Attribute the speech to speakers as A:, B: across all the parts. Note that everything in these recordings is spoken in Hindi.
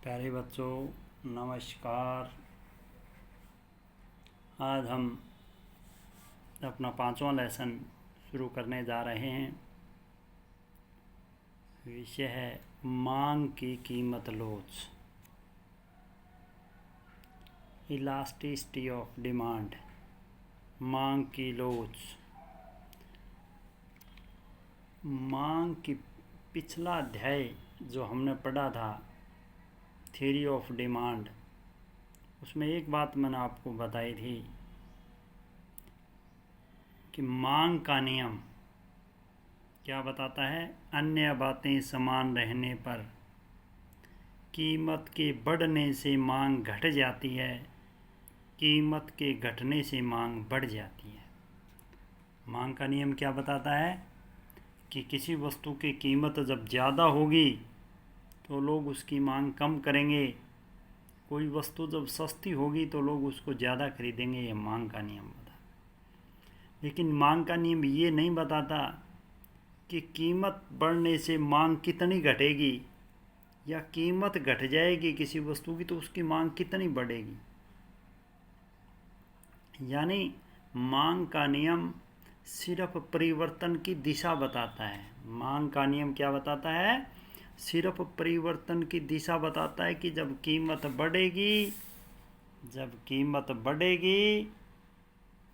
A: प्यारे बच्चों नमस्कार। आज हम अपना 5वां लेसन शुरू करने जा रहे हैं। विषय है मांग की कीमत लोच, इलास्टिसिटी ऑफ डिमांड। मांग की लोच, मांग की पिछला अध्याय जो हमने पढ़ा था थ्योरी ऑफ डिमांड, उसमें एक बात मैंने आपको बताई थी कि मांग का नियम क्या बताता है। अन्य बातें समान रहने पर कीमत के बढ़ने से मांग घट जाती है, कीमत के घटने से मांग बढ़ जाती है। मांग का नियम क्या बताता है कि किसी वस्तु की कीमत जब ज़्यादा होगी तो लोग उसकी मांग कम करेंगे, कोई वस्तु जब सस्ती होगी तो लोग उसको ज़्यादा खरीदेंगे। ये मांग का नियम बताता। लेकिन मांग का नियम ये नहीं बताता कि कीमत बढ़ने से मांग कितनी घटेगी, या कीमत घट जाएगी किसी वस्तु की तो उसकी मांग कितनी बढ़ेगी। यानी मांग का नियम सिर्फ परिवर्तन की दिशा बताता है। मांग का नियम क्या बताता है? सिर्फ परिवर्तन की दिशा बताता है कि जब कीमत बढ़ेगी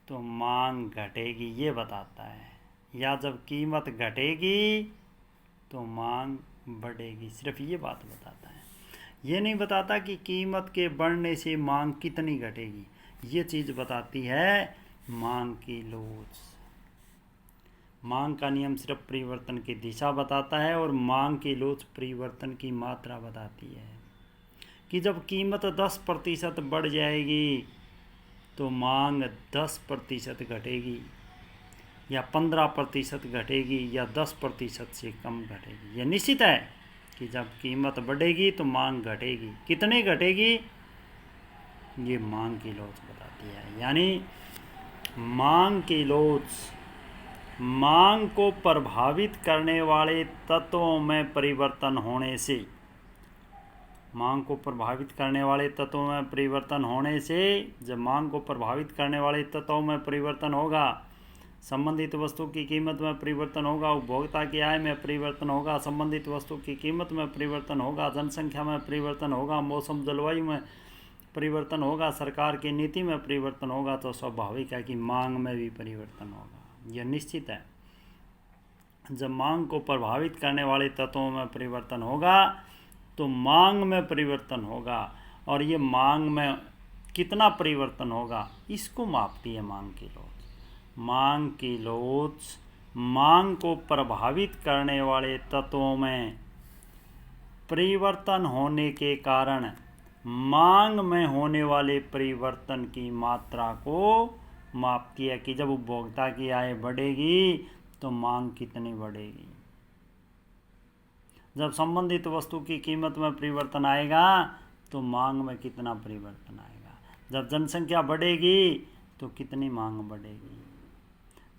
A: तो मांग घटेगी, ये बताता है। या जब कीमत घटेगी तो मांग बढ़ेगी, सिर्फ ये बात बताता है। ये नहीं बताता कि कीमत के बढ़ने से मांग कितनी घटेगी। ये चीज़ बताती है मांग की लोच। मांग का नियम सिर्फ परिवर्तन की दिशा बताता है और मांग की लोच परिवर्तन की मात्रा बताती है। कि जब कीमत 10% बढ़ जाएगी तो मांग 10% घटेगी, या 15% घटेगी, या 10% से कम घटेगी। यह निश्चित है कि जब कीमत बढ़ेगी तो मांग घटेगी। कितनी घटेगी, ये मांग की लोच बताती है। यानी मांग की लोच मांग को प्रभावित करने वाले तत्वों में परिवर्तन होने से, मांग को प्रभावित करने वाले तत्वों में परिवर्तन होने से, जब मांग को प्रभावित करने वाले तत्वों में परिवर्तन होगा, संबंधित वस्तु की कीमत में परिवर्तन होगा, उपभोक्ता की आय में परिवर्तन होगा, संबंधित वस्तु की कीमत में परिवर्तन होगा, जनसंख्या में परिवर्तन होगा, मौसम जलवायु में परिवर्तन होगा, सरकार की नीति में परिवर्तन होगा, तो स्वाभाविक है कि मांग में भी परिवर्तन होगा। यह निश्चित है। जब मांग को प्रभावित करने वाले तत्वों में परिवर्तन होगा तो मांग में परिवर्तन होगा, और ये मांग में कितना परिवर्तन होगा इसको मापती है मांग की लोच। मांग की लोच मांग को प्रभावित करने वाले तत्वों में परिवर्तन होने के कारण मांग में होने वाले परिवर्तन की मात्रा को मापती है कि जब उपभोक्ता की आय बढ़ेगी तो मांग कितनी बढ़ेगी। जब संबंधित वस्तु की कीमत में परिवर्तन आएगा तो मांग में कितना परिवर्तन आएगा। जब जनसंख्या बढ़ेगी तो कितनी मांग बढ़ेगी।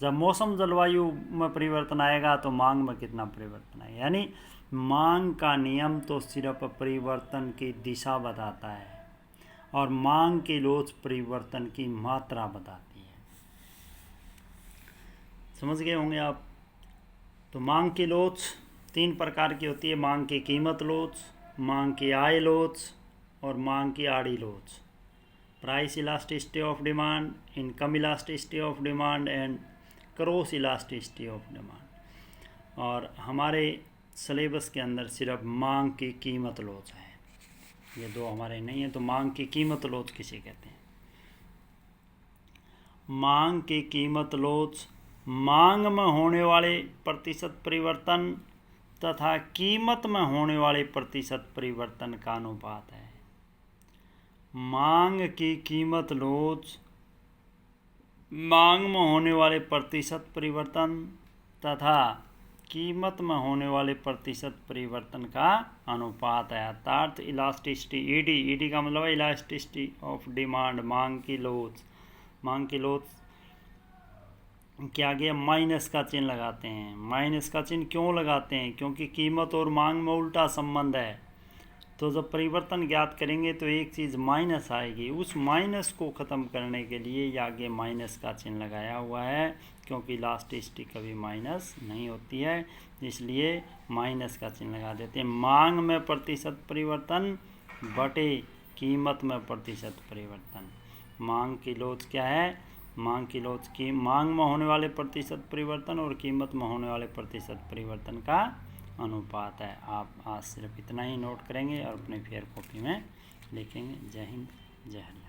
A: जब मौसम जलवायु में परिवर्तन आएगा तो मांग में कितना परिवर्तन आएगा। यानी मांग का नियम तो सिर्फ परिवर्तन की दिशा बताता है और मांग की लोच परिवर्तन की मात्रा बताती है। समझ गए होंगे आप। तो मांग की लोच 3 प्रकार की होती है। मांग की कीमत लोच, मांग की आय लोच और मांग की आड़ी लोच। Price elasticity of demand, income elasticity of demand and cross elasticity of demand. और हमारे सिलेबस के अंदर सिर्फ मांग की कीमत लोच है, ये 2 हमारे नहीं है। तो मांग की कीमत लोच किसे कहते हैं? मांग की कीमत लोच मांग में होने वाले प्रतिशत परिवर्तन तथा कीमत में होने वाले प्रतिशत परिवर्तन का अनुपात है। मांग की कीमत लोच मांग में होने वाले प्रतिशत परिवर्तन तथा कीमत में होने वाले प्रतिशत परिवर्तन का अनुपात है। अर्थात इलास्टिसिटी, ईडी का मतलब है इलास्टिसिटी ऑफ डिमांड। मांग की लोच के आगे माइनस का चिन्ह लगाते हैं। माइनस का चिन्ह क्यों लगाते हैं? क्योंकि कीमत और मांग में उल्टा संबंध है। तो जब परिवर्तन ज्ञात करेंगे तो एक चीज़ माइनस आएगी, उस माइनस को ख़त्म करने के लिए ये आगे माइनस का चिन्ह लगाया हुआ है, क्योंकि लास्ट स्टिक कभी माइनस नहीं होती है, इसलिए माइनस का चिन्ह लगा देते हैं। मांग में प्रतिशत परिवर्तन बटे कीमत में प्रतिशत परिवर्तन। मांग की लोच क्या है? मांग की लोच की मांग में होने वाले प्रतिशत परिवर्तन और कीमत में होने वाले प्रतिशत परिवर्तन का अनुपात है। आप आज सिर्फ इतना ही नोट करेंगे और अपने फेयर कॉपी में लिखेंगे। जय हिंद, जय हरियाणा।